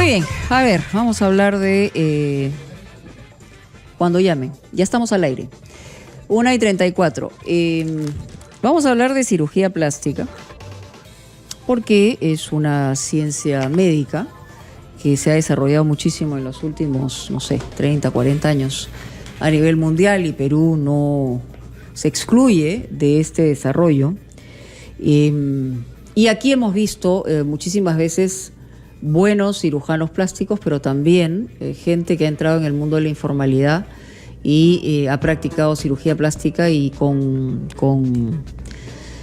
Muy bien, a ver, vamos a hablar de cuando llamen. Ya estamos al aire. 1:34. Vamos a hablar de cirugía plástica, porque es una ciencia médica que se ha desarrollado muchísimo en los últimos, no sé, 30, 40 años a nivel mundial, y Perú no se excluye de este desarrollo. Y aquí hemos visto muchísimas veces buenos cirujanos plásticos, pero también gente que ha entrado en el mundo de la informalidad y ha practicado cirugía plástica y con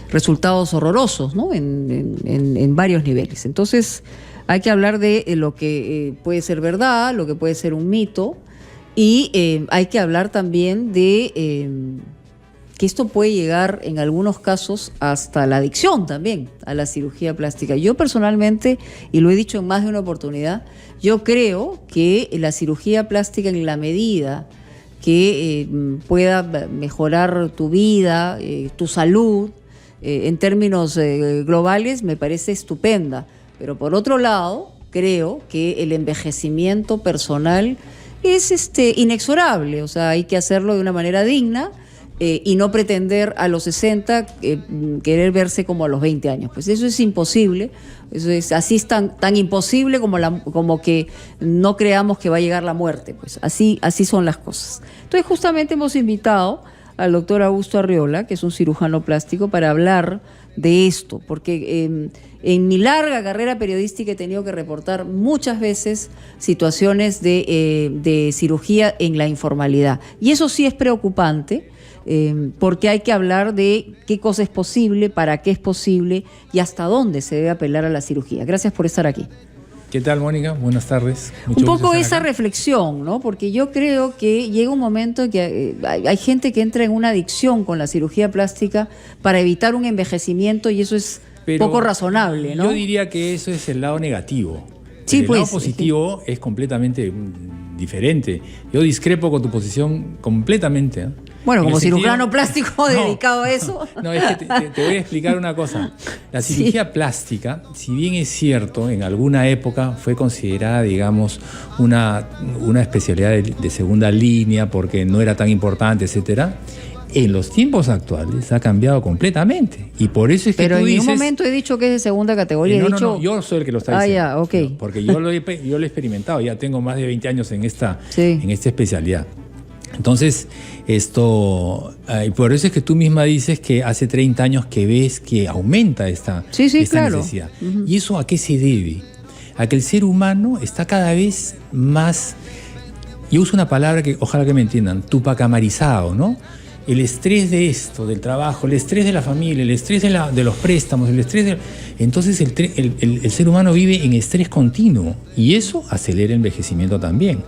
resultados horrorosos, ¿no? en varios niveles. Entonces hay que hablar de lo que puede ser verdad, lo que puede ser un mito, y hay que hablar también de que esto puede llegar en algunos casos hasta la adicción también a la cirugía plástica. Yo personalmente, y lo he dicho en más de una oportunidad, yo creo que la cirugía plástica, en la medida que pueda mejorar tu vida, tu salud, en términos globales, me parece estupenda. Pero por otro lado, creo que el envejecimiento personal es inexorable. O sea, hay que hacerlo de una manera digna, y no pretender a los 60 querer verse como a los 20 años. Pues eso es imposible. Eso es tan imposible como que no creamos que va a llegar la muerte. Pues así son las cosas. Entonces, justamente hemos invitado al doctor Augusto Arriola, que es un cirujano plástico, para hablar de esto, porque en mi larga carrera periodística he tenido que reportar muchas veces situaciones de cirugía en la informalidad, y eso sí es preocupante, porque hay que hablar de qué cosa es posible, para qué es posible y hasta dónde se debe apelar a la cirugía. Gracias por estar aquí. ¿Qué tal, Mónica? Buenas tardes. Un poco esa reflexión, ¿no? Porque yo creo que llega un momento en que hay gente que entra en una adicción con la cirugía plástica para evitar un envejecimiento, y eso es poco razonable, ¿no? Yo diría que eso es el lado negativo. Sí, el pues, lado positivo es completamente diferente. Yo discrepo con tu posición completamente, ¿eh? Bueno, como cirujano plástico dedicado a eso. No, es que te voy a explicar una cosa. La cirugía plástica, si bien es cierto, en alguna época fue considerada, digamos, una especialidad de segunda línea porque no era tan importante, etcétera, en los tiempos actuales ha cambiado completamente. Y por eso es que pero tú dices... Pero en ningún momento he dicho que es de segunda categoría. No, yo soy el que lo está diciendo. Ya, ok. No, porque yo lo he experimentado, ya tengo más de 20 años en esta especialidad. Entonces, y por eso es que tú misma dices que hace 30 años que ves que aumenta esta claro. necesidad. ¿Y eso a qué se debe? A que el ser humano está cada vez más, yo uso una palabra que ojalá que me entiendan, tupacamarizado, ¿no? El estrés de esto, del trabajo, el estrés de la familia, el estrés de los préstamos, el estrés de... Entonces el ser humano vive en estrés continuo, y eso acelera el envejecimiento también.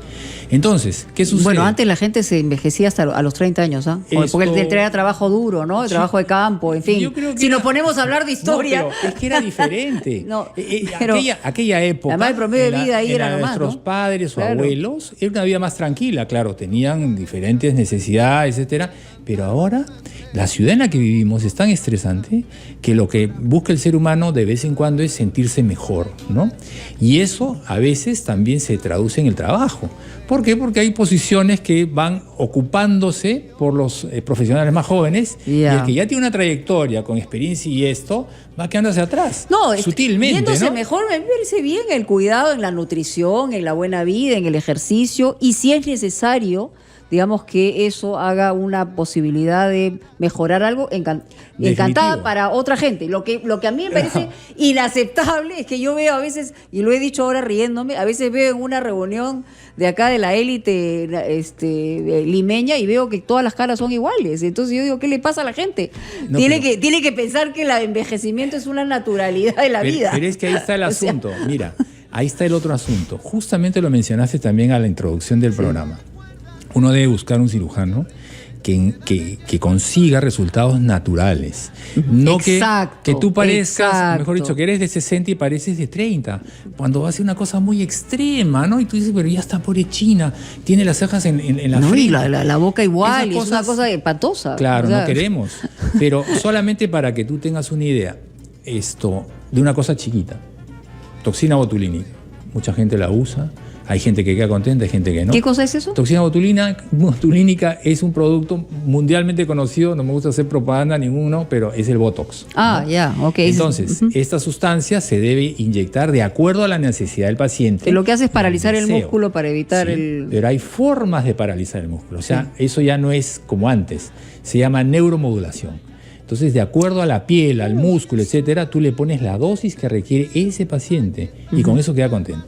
Entonces, ¿qué sucede? Bueno, antes la gente se envejecía hasta a los 30 años, ¿ah? Porque era trabajo duro, ¿no? El trabajo de campo, en fin. Si nos ponemos a hablar de historia... No, pero es que era diferente. Pero aquella época... Además, el promedio de vida ahí era nomás, nuestros padres o claro. abuelos, era una vida más tranquila, claro, tenían diferentes necesidades, etcétera. Pero ahora, la ciudad en la que vivimos es tan estresante que lo que busca el ser humano de vez en cuando es sentirse mejor, ¿no? Y eso a veces también se traduce en el trabajo. ¿Por qué? Porque hay posiciones que van ocupándose por los profesionales más jóvenes, y el que ya tiene una trayectoria con experiencia y esto va quedándose atrás, sutilmente, viéndose ¿no? mejor, me parece bien el cuidado en la nutrición, en la buena vida, en el ejercicio, y si es necesario, digamos, que eso haga una posibilidad de mejorar algo, encantada para otra gente. Lo que a mí me parece inaceptable es que yo veo a veces, y lo he dicho ahora riéndome, a veces veo en una reunión de acá de la élite limeña, y veo que todas las caras son iguales. Entonces yo digo, ¿qué le pasa a la gente? Tiene que pensar que el envejecimiento es una naturalidad de la vida. Pero es que ahí está el asunto. Mira, ahí está el otro asunto. Justamente lo mencionaste también a la introducción del programa. Uno debe buscar un cirujano que consiga resultados naturales. No que tú parezcas, mejor dicho, que eres de 60 y pareces de 30. Cuando va a ser una cosa muy extrema, ¿no? Y tú dices, pero ya está pobre China, tiene las cejas en la frente. Y la boca igual, y es una cosa espantosa. Claro, no queremos. Pero solamente para que tú tengas una idea, de una cosa chiquita, toxina botulínica. mucha gente la usa, hay gente que queda contenta, hay gente que no. ¿Qué cosa es eso? Toxina botulínica es un producto mundialmente conocido, no me gusta hacer propaganda ninguno, pero es el Botox. Ah, ¿no? ya, ok. Entonces, esta sustancia se debe inyectar de acuerdo a la necesidad del paciente. Lo que hace es paralizar el músculo para evitar el... Pero hay formas de paralizar el músculo, o sea, eso ya no es como antes, se llama neuromodulación. Entonces, de acuerdo a la piel, al músculo, etcétera, tú le pones la dosis que requiere ese paciente y con eso queda contento.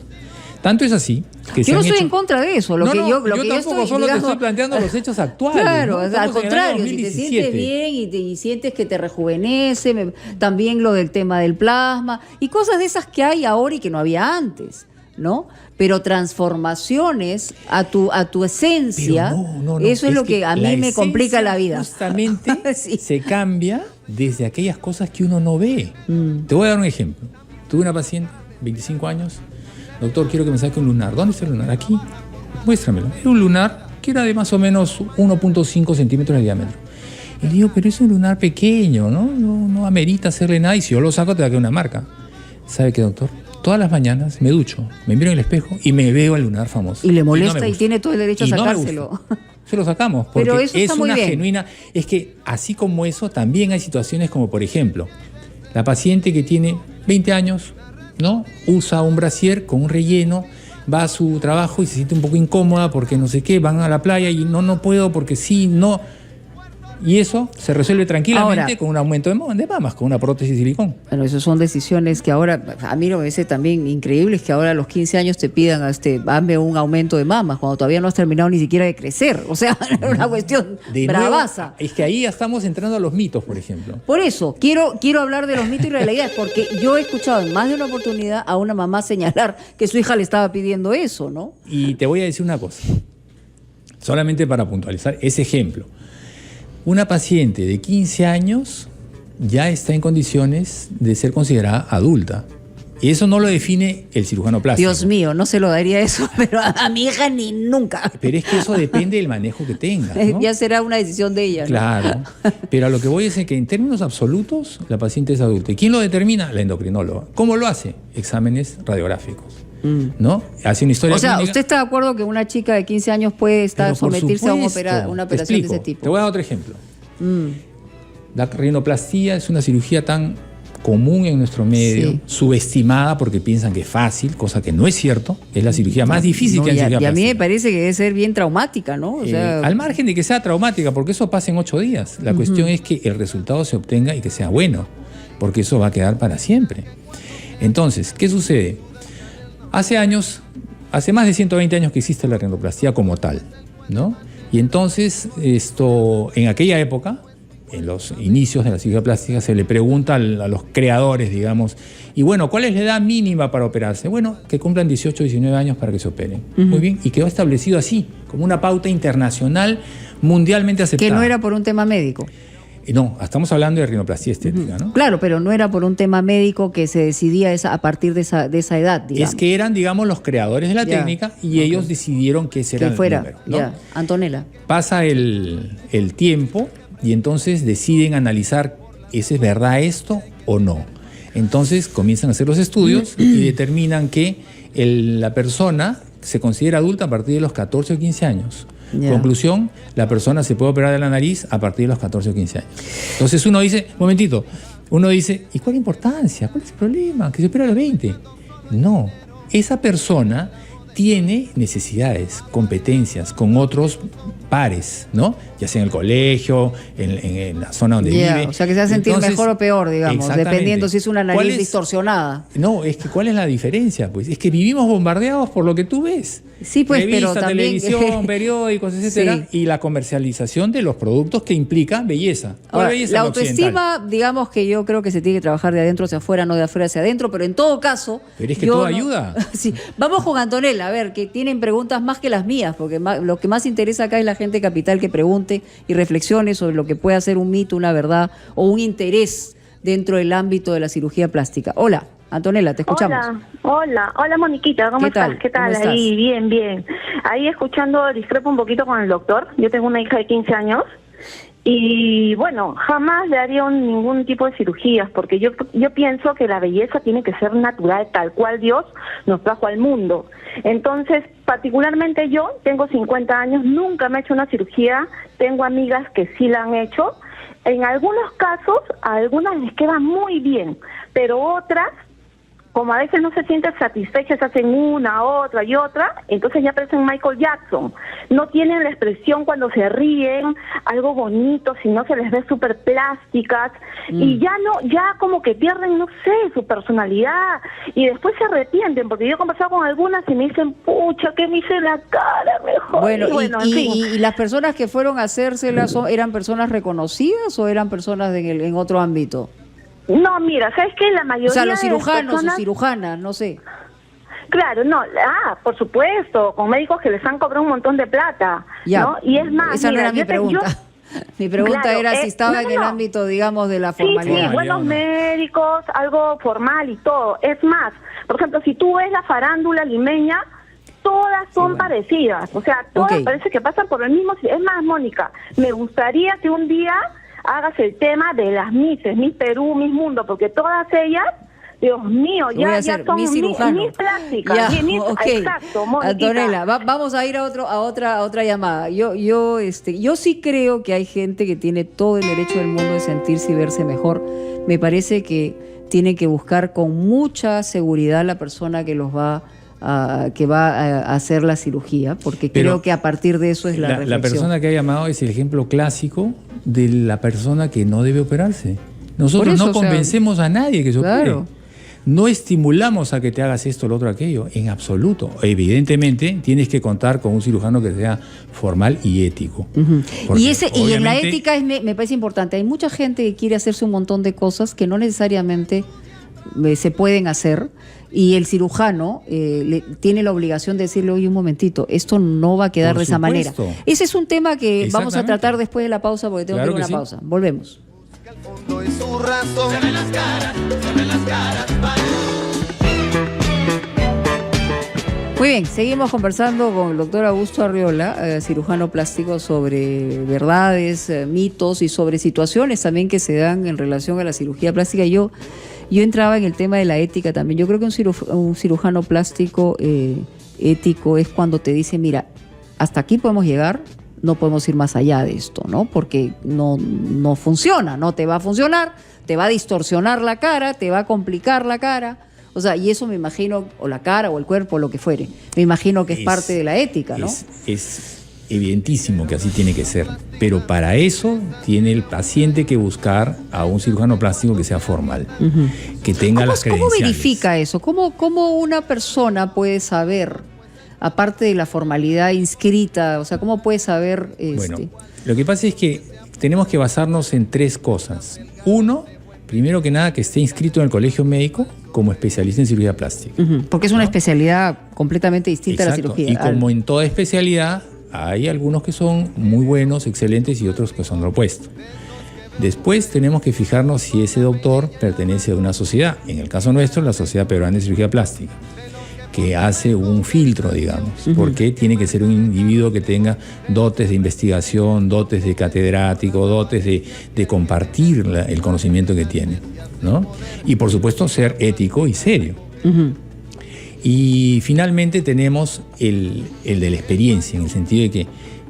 Tanto es así que yo no estoy en contra de eso. Yo tampoco, solo te estoy planteando los hechos actuales. Claro, ¿no? al contrario, si te sientes bien y sientes que te rejuvenece, también lo del tema del plasma y cosas de esas que hay ahora y que no había antes, ¿no? Pero transformaciones a tu esencia, no, eso es lo que a mí me complica la vida. Justamente sí. Se cambia desde aquellas cosas que uno no ve. Te voy a dar un ejemplo. Tuve una paciente, 25 años, doctor, quiero que me saque un lunar. ¿Dónde está el lunar? Aquí. Muéstramelo. Era un lunar que era de más o menos 1.5 centímetros de diámetro. Y le digo, pero es un lunar pequeño, ¿no? No amerita hacerle nada y si yo lo saco te va a quedar una marca. ¿Sabe qué, doctor? Todas las mañanas me ducho, me miro en el espejo y me veo el lunar famoso. Y le molesta y tiene todo el derecho a sacárselo. Se lo sacamos, porque pero eso es una genuina... Es que así como eso, también hay situaciones como, por ejemplo, la paciente que tiene 20 años, ¿no? Usa un brasier con un relleno, va a su trabajo y se siente un poco incómoda porque no sé qué, van a la playa y no puedo porque sí, no... Y eso se resuelve tranquilamente ahora, con un aumento de mamas, con una prótesis de silicón. Bueno, esas son decisiones que ahora, a mí lo que me parece también increíble es que ahora a los 15 años te pidan hazme un aumento de mamas, cuando todavía no has terminado ni siquiera de crecer. O sea, es una cuestión bravaza. Nuevo, es que ahí ya estamos entrando a los mitos, por ejemplo. Por eso, quiero hablar de los mitos y realidades, porque yo he escuchado en más de una oportunidad a una mamá señalar que su hija le estaba pidiendo eso, ¿no? Y te voy a decir una cosa, solamente para puntualizar ese ejemplo. Una paciente de 15 años ya está en condiciones de ser considerada adulta. Y eso no lo define el cirujano plástico. Dios mío, no se lo daría eso, pero a mi hija ni nunca. Pero es que eso depende del manejo que tenga, ¿no? Ya será una decisión de ella, ¿no? Claro. Pero a lo que voy es que en términos absolutos la paciente es adulta. ¿Y quién lo determina? La endocrinóloga. ¿Cómo lo hace? Exámenes radiográficos. ¿No? Hace una historia. O sea, clínica. ¿usted está de acuerdo que una chica de 15 años puede someterse a una operación de ese tipo? Te voy a dar otro ejemplo. La rinoplastía es una cirugía tan común en nuestro medio, subestimada porque piensan que es fácil, cosa que no es cierto. Es la cirugía más difícil que hay en cirugía plástica. Y a mí me parece que debe ser bien traumática, ¿no? O sea, al margen de que sea traumática, porque eso pasa en 8 días. La cuestión es que el resultado se obtenga y que sea bueno, porque eso va a quedar para siempre. Entonces, ¿qué sucede? Hace más de 120 años que existe la rinoplastía como tal, ¿no? Y entonces, en aquella época, en los inicios de la cirugía plástica, se le pregunta a los creadores, digamos, y bueno, ¿cuál es la edad mínima para operarse? Bueno, que cumplan 18 o 19 años para que se operen. Muy bien, y quedó establecido así, como una pauta internacional mundialmente aceptada. Que no era por un tema médico. No, estamos hablando de rinoplastia estética, ¿no? Claro, pero no era por un tema médico que se decidía a partir de esa edad, digamos. Es que eran, digamos, los creadores de la técnica y ellos decidieron que ese era el número, ¿no? Antonella. Pasa el tiempo y entonces deciden analizar, ¿es verdad esto o no? Entonces comienzan a hacer los estudios y determinan que la persona se considera adulta a partir de los 14 o 15 años. Conclusión, la persona se puede operar de la nariz a partir de los 14 o 15 años. Entonces uno dice, ¿y cuál es la importancia? ¿Cuál es el problema? Que se opera a los 20. No, esa persona tiene necesidades, competencias con otros pares, ¿no? Ya sea en el colegio, en la zona donde vive. O sea, que se va a sentir mejor o peor, digamos, dependiendo si es una nariz distorsionada. No, es que ¿cuál es la diferencia? Pues es que vivimos bombardeados por lo que tú ves. Sí, pues, revista, pero también... televisión, periódicos, etcétera, y la comercialización de los productos que implica belleza. Ahora, la autoestima, digamos que yo creo que se tiene que trabajar de adentro hacia afuera, no de afuera hacia adentro, pero en todo caso... Pero es que todo ayuda. Sí. Vamos con Antonella, a ver, que tienen preguntas más que las mías, porque lo que más interesa acá es la gente capital que pregunte y reflexione sobre lo que puede ser un mito, una verdad o un interés dentro del ámbito de la cirugía plástica. Hola. Antonella, te escuchamos. Hola Moniquita, ¿cómo estás? ¿Qué tal? Ahí, bien. Ahí escuchando, discrepo un poquito con el doctor. Yo tengo una hija de 15 años Y bueno, jamás le haría ningún tipo de cirugías, porque yo pienso que la belleza tiene que ser natural, tal cual Dios nos trajo al mundo. Entonces, particularmente yo, tengo 50 años, nunca me he hecho una cirugía, tengo amigas que sí la han hecho. En algunos casos, a algunas les queda muy bien, pero otras, como a veces no se sienten satisfechas, hacen una, otra y otra, entonces ya parecen Michael Jackson. No tienen la expresión cuando se ríen, algo bonito, sino se les ve súper plásticas, y ya como que pierden, no sé, su personalidad, y después se arrepienten, porque yo he conversado con algunas y me dicen, pucha, ¿qué me hice la cara mejor? Bueno, en fin. ¿Y las personas que fueron a hacérselas eran personas reconocidas o eran personas en otro ámbito? No, mira, ¿sabes qué? La mayoría, o sea, los cirujanos de personas, o cirujanas, no sé. Claro, no, por supuesto, con médicos que les han cobrado un montón de plata, ya, ¿no? Y es más, esa mira, no era mi pregunta. Mi pregunta claro, era si estaba en el no. ámbito, digamos, de la formalidad. Sí, buenos médicos, algo formal y todo. Es más, por ejemplo, si tú ves la farándula limeña, todas son parecidas, o sea, todas parece que pasan por el mismo. Es más, Mónica, me gustaría que un día hagas el tema de las Misses, Miss Perú, Miss Mundo, porque todas ellas, Dios mío, ya son mis plásticas. Exacto, Mónica. Antonella, vamos a ir a otra llamada. Yo sí creo que hay gente que tiene todo el derecho del mundo de sentirse y verse mejor. Me parece que tiene que buscar con mucha seguridad la persona que va a hacer la cirugía, porque creo que a partir de eso es la reflexión. La persona que ha llamado es el ejemplo clásico de la persona que no debe operarse. Nosotros no convencemos a nadie que se opere. No estimulamos a que te hagas esto, lo otro, aquello, en absoluto. Evidentemente, tienes que contar con un cirujano que sea formal y ético. Y en la ética me parece importante. Hay mucha gente que quiere hacerse un montón de cosas que no necesariamente se pueden hacer, y el cirujano tiene la obligación de decirle, oye, un momentito, esto no va a quedar de esa manera. Ese es un tema que vamos a tratar después de la pausa, porque tengo que ir a una pausa. Volvemos. Muy bien, seguimos conversando con el doctor Augusto Arriola, cirujano plástico, sobre verdades, mitos y sobre situaciones también que se dan en relación a la cirugía plástica. Yo entraba en el tema de la ética también. Yo creo que un cirujano plástico ético es cuando te dice, mira, hasta aquí podemos llegar, no podemos ir más allá de esto, ¿no? Porque no funciona, no te va a funcionar, te va a distorsionar la cara, te va a complicar la cara. O sea, y eso me imagino, o la cara, o el cuerpo, o lo que fuere, me imagino que es parte de la ética, ¿no? Es evidentísimo que así tiene que ser, pero para eso tiene el paciente que buscar a un cirujano plástico que sea formal, que tenga las credenciales. ¿Cómo verifica eso? ¿Cómo una persona puede saber, aparte de la formalidad inscrita, o sea, cómo puede saber? Bueno, lo que pasa es que tenemos que basarnos en tres cosas. Uno, primero que nada, que esté inscrito en el colegio médico como especialista en cirugía plástica. Porque es una especialidad completamente distinta a la cirugía. Y como en toda especialidad, hay algunos que son muy buenos, excelentes, y otros que son lo opuesto. Después tenemos que fijarnos si ese doctor pertenece a una sociedad. En el caso nuestro, la Sociedad Peruana de Cirugía Plástica, que hace un filtro, digamos, porque tiene que ser un individuo que tenga dotes de investigación, dotes de catedrático, dotes de compartir el conocimiento que tiene, ¿no? Y por supuesto ser ético y serio. Y finalmente tenemos el de la experiencia, en el sentido de que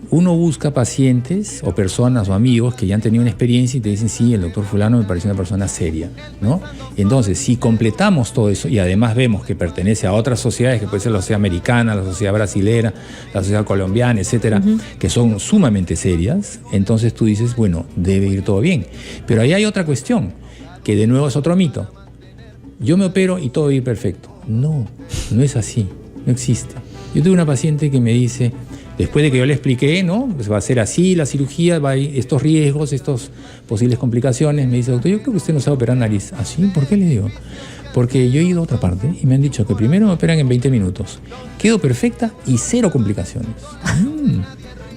uno busca pacientes o personas o amigos que ya han tenido una experiencia y te dicen, sí, el doctor fulano me parece una persona seria, ¿no? Entonces, si completamos todo eso y además vemos que pertenece a otras sociedades, que puede ser la sociedad americana, la sociedad brasilera, la sociedad colombiana, etcétera, que son sumamente serias, entonces tú dices, bueno, debe ir todo bien. Pero ahí hay otra cuestión, que de nuevo es otro mito. Yo me opero y todo va a ir perfecto. No es así, no existe. Yo tuve una paciente que me dice, después de que yo le expliqué, ¿no? Pues va a ser así la cirugía, va a ir estos riesgos, estas posibles complicaciones. Me dice, doctor, yo creo que usted no sabe operar nariz. ¿Ah, sí? ¿Por qué le digo? Porque yo he ido a otra parte y me han dicho que primero me operan en 20 minutos. Quedo perfecta y 0 complicaciones.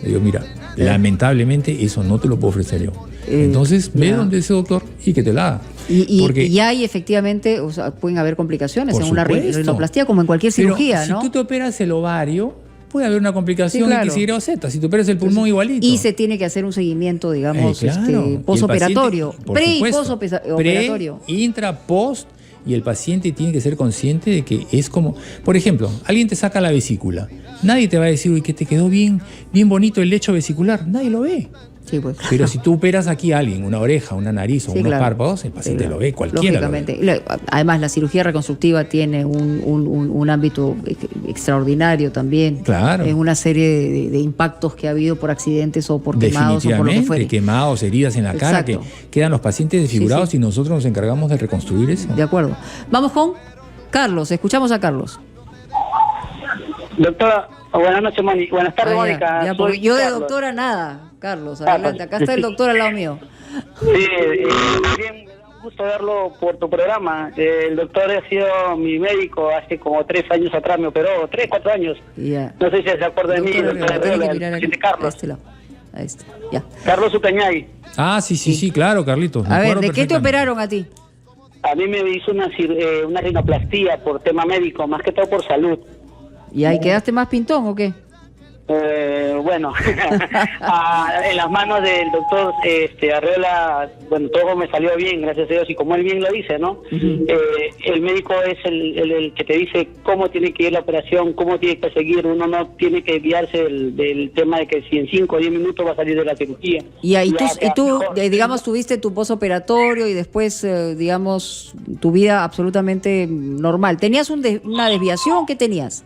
Le digo, mira, lamentablemente eso no te lo puedo ofrecer yo. Entonces, ve donde ese doctor y que te la haga. Y hay efectivamente, o sea, pueden haber complicaciones en una rinoplastia como en cualquier cirugía, pero ¿no? Si tú te operas el ovario, puede haber una complicación Sí, claro. X, Y o Z. Si tú operas el pulmón igualito. Y se tiene que hacer un seguimiento, digamos, Claro. posoperatorio, Y el paciente, por pre y supuesto, posoperatorio. Pre, intra, post, y el paciente tiene que ser consciente de que es como, por ejemplo, alguien te saca la vesícula. Nadie te va a decir, uy, que te quedó bien bonito el lecho vesicular. Nadie lo ve. Sí, pues. Pero si tú operas aquí a alguien, una oreja, una nariz o Sí, unos claro. párpados, el paciente lo ve, cualquiera lo ve. Lógicamente. Además, la cirugía reconstructiva tiene un ámbito extraordinario también. Claro. En una serie de impactos que ha habido por accidentes o por quemados o por lo que Definitivamente, fuere. quemados, heridas en la cara, que Exacto. quedan los pacientes desfigurados Sí, sí. y nosotros nos encargamos de reconstruir eso. De acuerdo. Vamos con Carlos. Escuchamos a Carlos. Doctora, buenas noches, Mónica. Buenas tardes, Ah, Mónica. ya, Soy porque yo de Carlos. doctora nada, Carlos. Adelante. Acá está el doctor al lado mío. Sí, bien, me da un gusto verlo por tu programa. El doctor ha sido mi médico hace como 3 años atrás, me operó, 3, 4 años. Ya. No sé si se acuerda de mí, Doctor doctora Arriola, tiene que Arriola, mirar el aquí, paciente a Carlos. este lado. Ahí está. Ya. Carlos Ucañay. Ah, sí, claro, Carlitos. me A ver, acuerdo ¿de qué te perfectamente. operaron a ti? A mí me hizo una rinoplastía por tema médico, más que todo por salud. ¿Y ahí quedaste más pintón o qué? Bueno, en las manos del doctor Arriola, bueno, todo me salió bien, gracias a Dios, y como él bien lo dice, ¿no? El médico es el que te dice cómo tiene que ir la operación, cómo tiene que seguir, uno no tiene que guiarse del tema de que si en 5 o 10 minutos va a salir de la cirugía. Y ahí Ya, tú mejor. digamos, tuviste tu posoperatorio y después, digamos, tu vida absolutamente normal. ¿Tenías una desviación? ¿Qué tenías?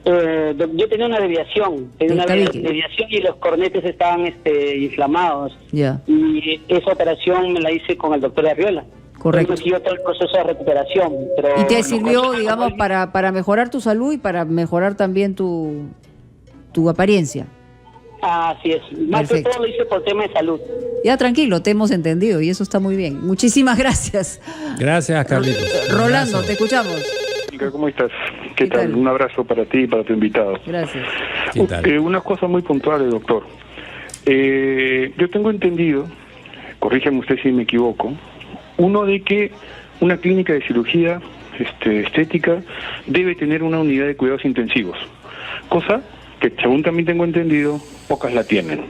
Yo tenía una desviación, desviación y los cornetes estaban inflamados. Ya. Y esa operación me la hice con el doctor Arriola. Correcto. Él me siguió todo el proceso de recuperación. Pero ¿Y te los sirvió, consejos digamos, para mejorar tu salud y para mejorar también tu apariencia? Así es. Más Perfecto. que todo lo hice por tema de salud. Ya, tranquilo, te hemos entendido y eso está muy bien. Muchísimas gracias. Gracias, Carlitos. Un Rolando, abrazo. te escuchamos. ¿Cómo estás? ¿Qué ¿Qué tal? tal? Un abrazo para ti y para tu invitado. Gracias. ¿Qué tal? Unas cosas muy puntuales, doctor. Yo tengo entendido, corríjame usted si me equivoco, uno de que una clínica de cirugía estética debe tener una unidad de cuidados intensivos, cosa que según también tengo entendido, pocas la tienen.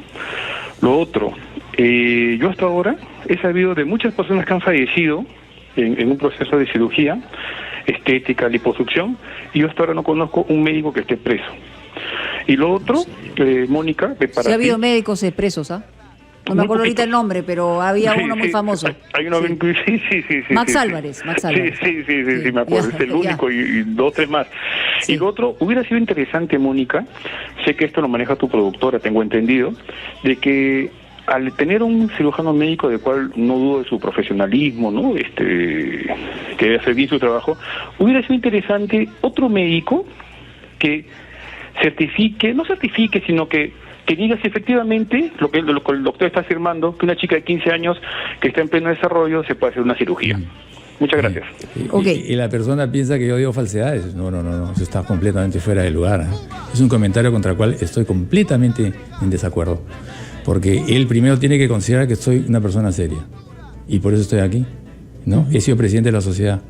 Lo otro, yo hasta ahora he sabido de muchas personas que han fallecido en un proceso de cirugía estética, liposucción, y yo hasta ahora no conozco un médico que esté preso. Y lo otro, Mónica, para Sí ha habido ti- médicos presos, ¿ah? No me Muy acuerdo ahorita poquitos. el nombre, pero había Sí, uno muy sí, famoso. Hay uno Sí. sí. Max sí. Álvarez, Max Álvarez. Sí, me acuerdo. Ya, Es el ya. único y 2, 3 más. Sí. Y lo otro, hubiera sido interesante, Mónica, sé que esto lo maneja tu productora, tengo entendido, de que al tener un cirujano médico del cual no dudo de su profesionalismo, ¿no? Que hace bien su trabajo, hubiera sido interesante otro médico que no certifique, sino que diga si efectivamente lo que el doctor está afirmando, que una chica de 15 años que está en pleno desarrollo se puede hacer una cirugía. Muchas gracias. Ok. Y la persona piensa que yo digo falsedades. No, eso está completamente fuera de lugar. Es un comentario contra el cual estoy completamente en desacuerdo. Porque él primero tiene que considerar que soy una persona seria. Y por eso estoy aquí, ¿no? He sido presidente de la Sociedad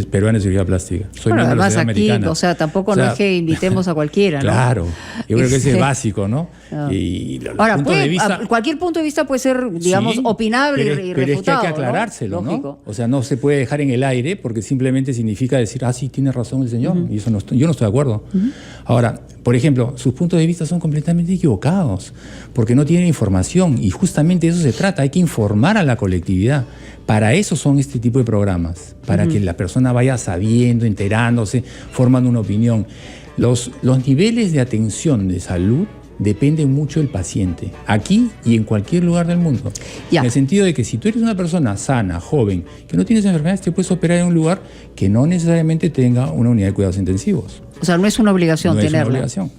Peruana de Cirugía Plástica. Soy Bueno, miembro de la además Sociedad aquí, Americana. o sea, tampoco no es que invitemos a cualquiera, ¿no? Claro, yo creo que ese es básico, ¿no? No. Y los Ahora, puntos de vista... cualquier punto de vista puede ser, digamos, Sí, opinable pero, y pero refutado, es que hay que ¿no? aclarárselo, ¿no? Lógico. O sea, no se puede dejar en el aire porque simplemente significa decir, sí, tiene razón el señor, y eso yo no estoy de acuerdo. Ahora, por ejemplo, sus puntos de vista son completamente equivocados porque no tienen información y justamente de eso se trata, hay que informar a la colectividad. Para eso son este tipo de programas, para que la persona vaya sabiendo, enterándose, formando una opinión. Los niveles de atención de salud dependen mucho del paciente, aquí y en cualquier lugar del mundo. Ya. En el sentido de que si tú eres una persona sana, joven, que no tienes enfermedades, te puedes operar en un lugar que no necesariamente tenga una unidad de cuidados intensivos. O sea, no es una obligación No es una tenerla. obligación.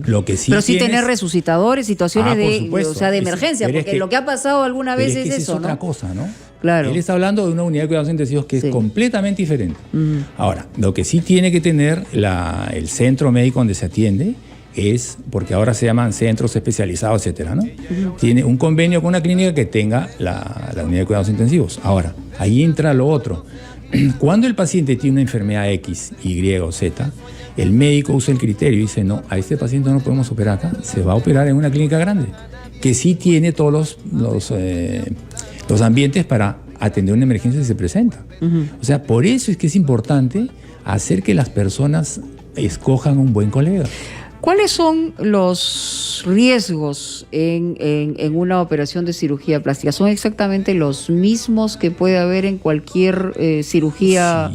Lo que sí Pero sí tienes- tener resucitadores, situaciones por de, supuesto. o sea, de Es- emergencia, pero es porque que- lo que ha pasado alguna Pero vez es que es esa eso, es otra ¿no? cosa, ¿no? Claro. Él está hablando de una unidad de cuidados intensivos que Sí. es completamente diferente. Ahora, lo que sí tiene que tener el centro médico donde se atiende es, porque ahora se llaman centros especializados, etcétera, ¿no? Tiene un convenio con una clínica que tenga la unidad de cuidados intensivos. Ahora, ahí entra lo otro. cuando el paciente tiene una enfermedad X, Y o Z, el médico usa el criterio y dice, no, a este paciente no lo podemos operar acá, se va a operar en una clínica grande, que sí tiene todos los ambientes para atender una emergencia si se presenta. O sea, por eso es que es importante hacer que las personas escojan un buen colega. ¿Cuáles son los riesgos en una operación de cirugía plástica? ¿Son exactamente los mismos que puede haber en cualquier cirugía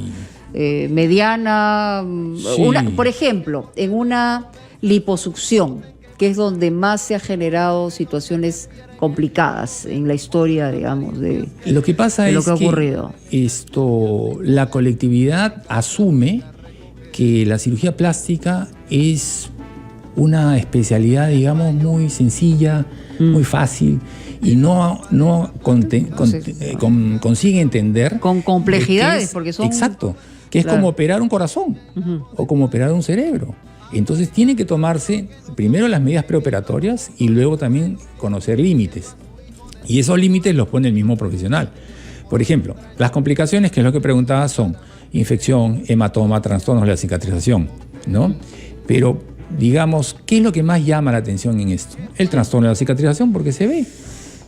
mediana? Sí. Por ejemplo, en una liposucción, que es donde más se ha generado situaciones complicadas en la historia, digamos, de lo que pasa lo es que ha ocurrido. La colectividad asume que la cirugía plástica es una especialidad, digamos, muy sencilla, muy fácil, y no consigue entender... Con complejidades, porque son... Exacto, que es como operar un corazón o como operar un cerebro. Entonces tiene que tomarse primero las medidas preoperatorias y luego también conocer límites. Y esos límites los pone el mismo profesional. Por ejemplo, las complicaciones, que es lo que preguntaba, son infección, hematoma, trastornos de la cicatrización, ¿no? Pero, digamos, ¿qué es lo que más llama la atención en esto? El trastorno de la cicatrización, porque se ve.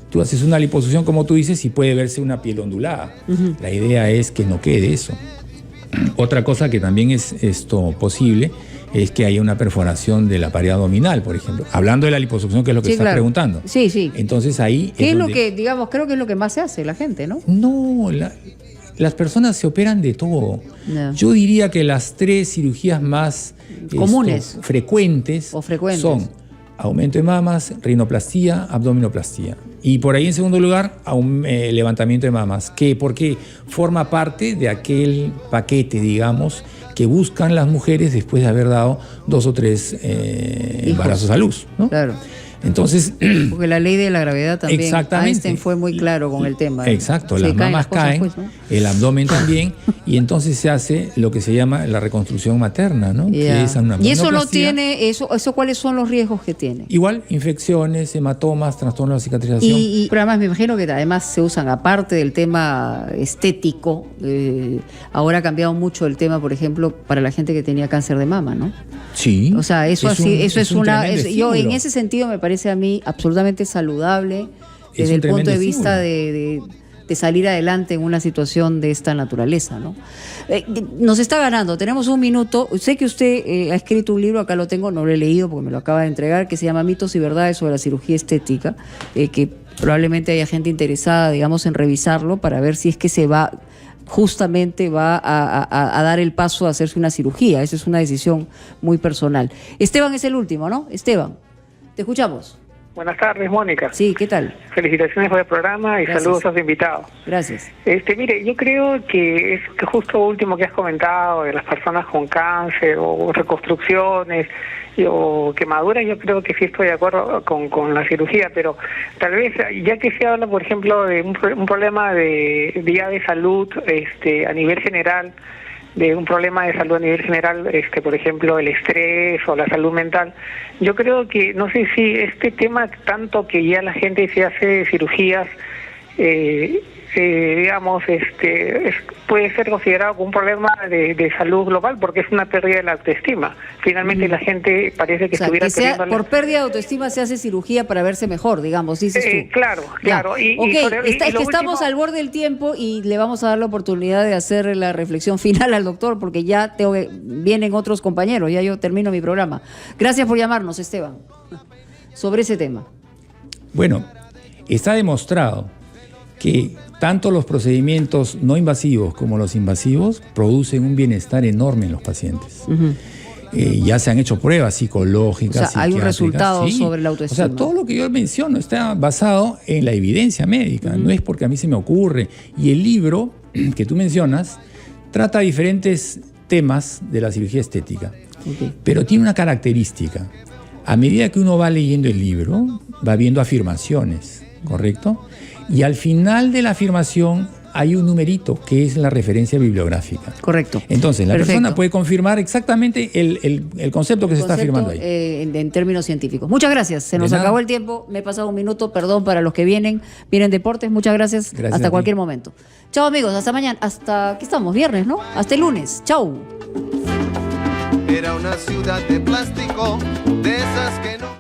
Tú haces una liposucción, como tú dices, y puede verse una piel ondulada. La idea es que no quede eso. Otra cosa que también es posible es que haya una perforación de la pared abdominal, por ejemplo. Hablando de la liposucción, que es lo que estás preguntando. Sí, sí. Entonces ahí... ¿Qué es lo que, digamos, creo que es lo que más se hace la gente, no? No, las personas se operan de todo. No. Yo diría que las 3 cirugías más comunes frecuentes son aumento de mamas, rinoplastía, abdominoplastía. Y por ahí en segundo lugar, levantamiento de mamas, porque forma parte de aquel paquete, digamos, que buscan las mujeres después de haber dado 2 o 3 embarazos a luz, ¿no? Claro. Entonces, porque la ley de la gravedad también, exactamente. Einstein fue muy claro con el tema. Exacto, las mamas caen, pues, ¿no? El abdomen también, y entonces se hace lo que se llama la reconstrucción materna, ¿no? Yeah. Que es una y eso no tiene, eso ¿cuáles son los riesgos que tiene? Igual, infecciones, hematomas, trastornos de la cicatrización. Pero además me imagino que además se usan, aparte del tema estético, ahora ha cambiado mucho el tema, por ejemplo, para la gente que tenía cáncer de mama, ¿no? Sí. O sea, eso yo en estímulo. ese sentido me parece a mí absolutamente saludable desde el punto de vista de salir adelante en una situación de esta naturaleza, ¿no? Nos está ganando, tenemos un minuto. Sé que usted ha escrito un libro, acá lo tengo, no lo he leído porque me lo acaba de entregar, que se llama Mitos y Verdades sobre la cirugía estética, que probablemente haya gente interesada, digamos, en revisarlo para ver si es que justamente va a dar el paso a hacerse una cirugía. Esa es una decisión muy personal. Esteban es el último, ¿no? Esteban, te escuchamos. Buenas tardes, Mónica. Sí, ¿qué tal? Felicitaciones por el programa y saludos a los invitados. Gracias. Mire, yo creo que es que justo lo último que has comentado de las personas con cáncer o reconstrucciones o quemaduras, yo creo que sí estoy de acuerdo con la cirugía, pero tal vez, ya que se habla, por ejemplo, de un problema de salud a nivel general, de un problema de salud a nivel general, por ejemplo, el estrés o la salud mental. Yo creo que, no sé si este tema, tanto que ya la gente se hace cirugías, digamos, puede ser considerado como un problema de salud global, porque es una pérdida de la autoestima. Finalmente la gente parece que estuviera queriendo... Por pérdida de autoestima se hace cirugía para verse mejor, digamos, dices tú. Claro. Estamos al borde del tiempo y le vamos a dar la oportunidad de hacer la reflexión final al doctor, porque ya vienen otros compañeros, ya yo termino mi programa. Gracias por llamarnos, Esteban, sobre ese tema. Bueno, está demostrado que tanto los procedimientos no invasivos como los invasivos producen un bienestar enorme en los pacientes. Ya se han hecho pruebas psicológicas, o sea, hay un resultado sobre la autoestima. O sea, todo lo que yo menciono está basado en la evidencia médica, no es porque a mí se me ocurre. Y el libro que tú mencionas trata diferentes temas de la cirugía estética, pero tiene una característica. A medida que uno va leyendo el libro, va viendo afirmaciones, ¿correcto? Y al final de la afirmación hay un numerito que es la referencia bibliográfica. Correcto. Entonces, la Perfecto. persona puede confirmar exactamente el concepto que se está afirmando ahí. En términos científicos. Muchas gracias. Se nos De nada. acabó el tiempo. Me he pasado un minuto. Perdón para los que vienen deportes. Muchas gracias. Gracias a Hasta ti. cualquier momento. Chao, amigos. Hasta mañana. Hasta aquí estamos, viernes, ¿no? Hasta el lunes. Chao. Era una ciudad de plástico, de esas que no...